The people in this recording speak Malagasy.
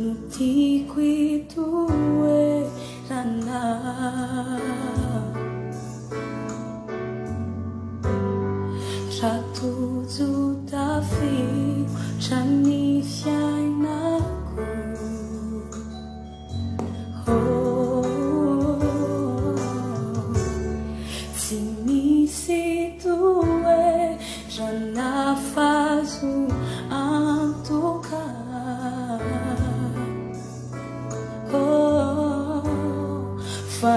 no tiako ito rana ratojo tafiotra ny fiainako tsy misy toerana azo antoka fa